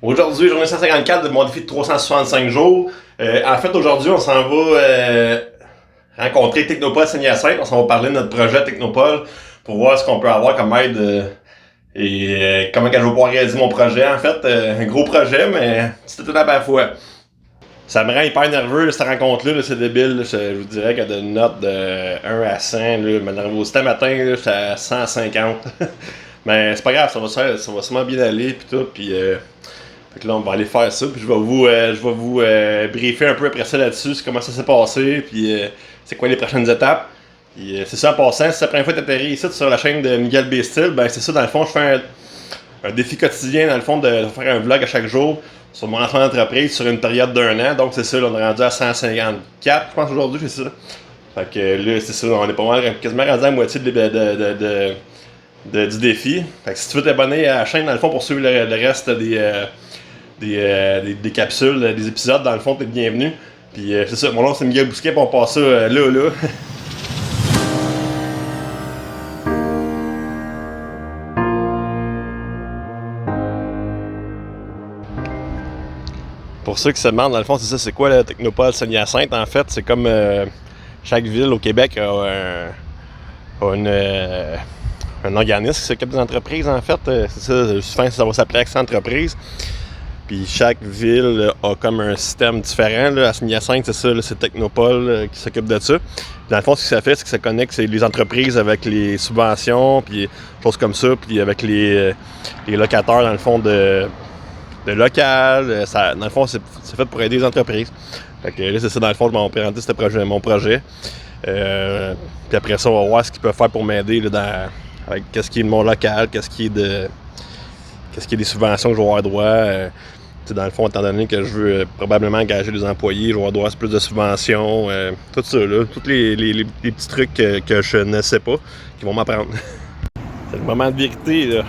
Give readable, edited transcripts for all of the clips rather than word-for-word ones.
Aujourd'hui, journée 154 de mon défi de 365 jours. En fait, aujourd'hui, on s'en va rencontrer Technopole Saint-Hyacinthe. On s'en va parler de notre projet Technopole pour voir ce qu'on peut avoir comme aide comment je vais pouvoir réaliser mon projet. En fait, un gros projet, mais c'était tout à la fois. Ça me rend hyper nerveux, cette rencontre-là, là, c'est débile. Là, je vous dirais qu'à une note de 1 à 100, là, ma nervosité matin, là, j'étais à 150. Mais c'est pas grave, ça va sûrement bien aller, puis tout, puis fait que là, on va aller faire ça, puis je vais vous briefer un peu après ça là-dessus, sur comment ça s'est passé, puis c'est quoi les prochaines étapes. Puis c'est ça en passant, si c'est la première fois que tu atterris ici sur la chaîne de Miguel Bestil, ben c'est ça, dans le fond, je fais un défi quotidien, dans le fond, de faire un vlog à chaque jour sur mon lancement d'entreprise sur une période d'un an. Donc c'est ça, là, on est rendu à 154, je pense, aujourd'hui, c'est ça. Fait que là, c'est ça, on est pas mal, quasiment rendu à la moitié du défi. Fait que si tu veux t'abonner à la chaîne, dans le fond, pour suivre le reste des capsules, des épisodes, dans le fond, t'es le bienvenu. Puis c'est ça, mon nom c'est Miguel Bousquet, puis on passe ça là. Pour ceux qui se demandent, dans le fond, c'est ça, c'est quoi la Technopole Saint-Hyacinthe? En fait, c'est comme chaque ville au Québec a un organisme qui s'occupe des entreprises, en fait. C'est ça, souvent, ça va s'appeler Accès Entreprise. Puis chaque ville a comme un système différent. Là. À Saint-Hyacinthe, c'est ça, là, c'est Technopole qui s'occupe de ça. Puis dans le fond, ce que ça fait, c'est que ça connecte les entreprises avec les subventions, puis choses comme ça, puis avec les locataires, dans le fond, de local. Dans le fond, c'est fait pour aider les entreprises. Fait que là, c'est ça, dans le fond, je vais présenter mon projet. Puis après ça, on va voir ce qu'ils peuvent faire pour m'aider là, avec qu'est-ce qui est de mon local, qu'est-ce qui est des subventions que je vais avoir droit. Dans le fond, étant donné que je veux probablement engager des employés, je vais avoir droit à plus de subventions, tout ça, là, tous les petits trucs que je ne sais pas, qui vont m'apprendre. C'est le moment de vérité, là.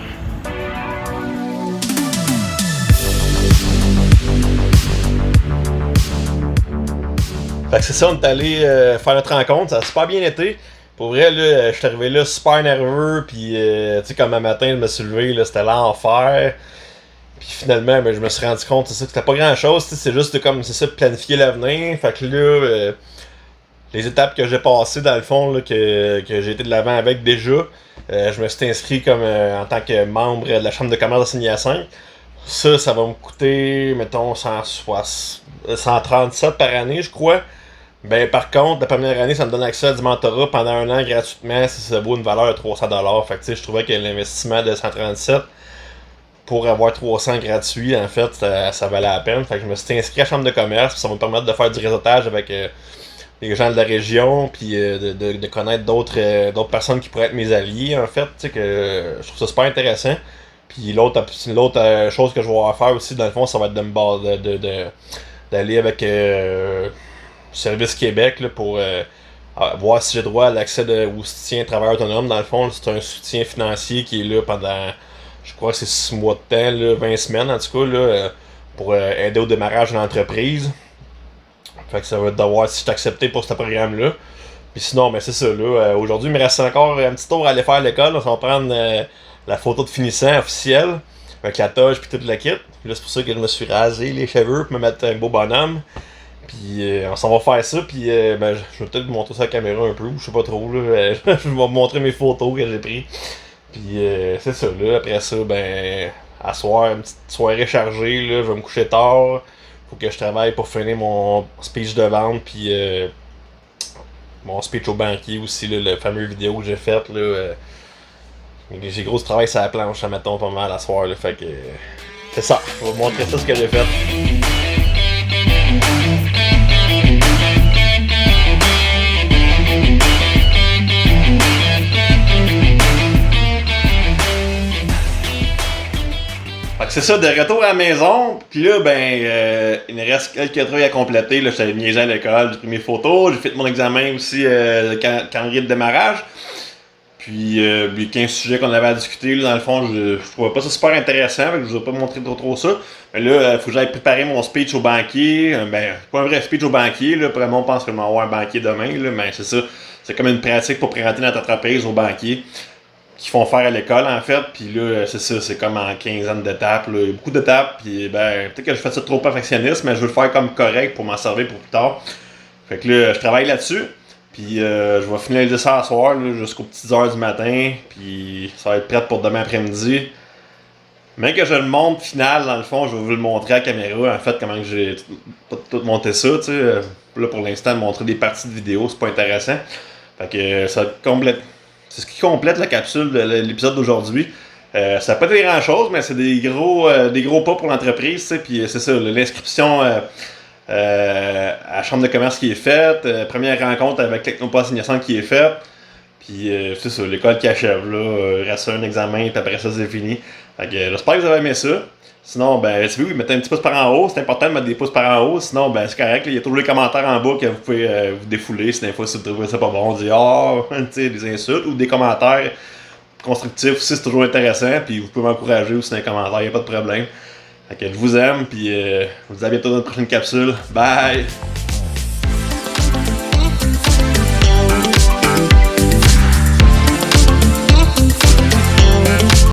Fait que c'est ça, on est allé faire notre rencontre, ça a super bien été. Pour vrai, là, je suis arrivé là super nerveux, puis tu sais, comme un matin, je me suis levé, là, c'était l'enfer. Puis finalement, ben, je me suis rendu compte, c'est ça, que c'était pas grand chose, c'est juste de comme, c'est ça, planifier l'avenir. Fait que là, les étapes que j'ai passées, dans le fond, là, que j'ai été de l'avant avec déjà, je me suis inscrit comme en tant que membre de la Chambre de commerce de Saint-Hyacinthe. Ça va me coûter, mettons, 137 par année, je crois. Ben, par contre, la première année, ça me donne accès à du mentorat pendant un an gratuitement si ça vaut une valeur de 300$. Fait que, tu sais, je trouvais que l'investissement de 137 pour avoir 300 gratuits, en fait, ça valait la peine. Fait que je me suis inscrit à la chambre de commerce, puis ça va me permettre de faire du réseautage avec les gens de la région, puis de connaître d'autres personnes qui pourraient être mes alliés, en fait. Tu sais, que je trouve ça super intéressant. Puis l'autre chose que je vais avoir à faire aussi, dans le fond, ça va être d'aller avec Service Québec là, pour voir si j'ai droit à l'accès au soutien travailleur autonome. Dans le fond, c'est un soutien financier qui est là pendant, je crois que c'est 6 mois de temps, là, 20 semaines en tout cas, là, pour aider au démarrage de l'entreprise. Fait que ça va être de voir si je suis accepté pour ce programme-là. Puis sinon, ben c'est ça, là. Aujourd'hui, il me reste encore un petit tour à aller faire à l'école. On va prendre la photo de finissant officielle, avec la toge puis toute la kit. Puis là, c'est pour ça que je me suis rasé les cheveux pour me mettre un beau bonhomme. Puis on s'en va faire ça, puis ben, je vais peut-être vous montrer ça à la caméra un peu, ou je sais pas trop, là. Je vais vous montrer mes photos que j'ai prises. Puis c'est ça, là. Après ça, ben, à soir, une petite soirée chargée, là, je vais me coucher tard. Faut que je travaille pour finir mon speech de vente, puis mon speech au banquier aussi, là, le fameux vidéo que j'ai fait, là. J'ai gros travail sur la planche, ça mettons pas mal à soir, là. Fait que c'est ça, je vais vous montrer ça ce que j'ai fait. Fait que c'est ça, de retour à la maison, puis là, ben, il me reste quelques trucs à compléter. Là, j'avais niaisé à l'école, j'ai pris mes photos, j'ai fait mon examen aussi, calendrier de démarrage. Puis, les 15 sujets qu'on avait à discuter, là, dans le fond, je trouvais pas ça super intéressant, fait que je vous ai pas montré trop ça. Mais là, il faut que j'aille préparer mon speech au banquier. Ben, pas un vrai speech au banquier, là. Pour le monde pense que je vais avoir un banquier demain, là, mais c'est ça. C'est comme une pratique pour présenter notre entreprise au banquier. qu'ils font faire à l'école, en fait. Puis là, c'est ça, c'est comme en quinzaine d'étapes. Il y a beaucoup d'étapes. Puis ben, peut-être que je fais ça trop perfectionniste, mais je veux le faire comme correct pour m'en servir pour plus tard. Fait que là, je travaille là-dessus. Puis je vais finaliser ça ce soir jusqu'aux petites heures du matin. Puis ça va être prêt pour demain après-midi. Même que je le montre final, dans le fond, je vais vous le montrer à la caméra, en fait, comment que j'ai tout monté ça, tu sais. Là, pour l'instant, montrer des parties de vidéo, c'est pas intéressant. Fait que ça complète. C'est ce qui complète la capsule de l'épisode d'aujourd'hui. Ça n'a pas été grand-chose, mais c'est des gros pas pour l'entreprise, tu sais. Puis c'est ça, l'inscription à la chambre de commerce qui est faite, première rencontre avec Technopost Innocente qui est faite. Puis c'est ça, l'école qui achève là, il reste un examen, puis après ça c'est fini. Fait que j'espère que vous avez aimé ça. Sinon, ben, si vous mettez un petit pouce par en haut, c'est important de mettre des pouces par en haut. Sinon, ben, c'est correct, il y a toujours les commentaires en bas que vous pouvez vous défouler. Si des fois, si vous trouvez ça pas bon, dire tu sais, des insultes ou des commentaires constructifs aussi, c'est toujours intéressant. Puis vous pouvez m'encourager aussi dans les commentaires, il n'y a pas de problème. Fait que je vous aime, puis je vous dis à bientôt dans une prochaine capsule. Bye!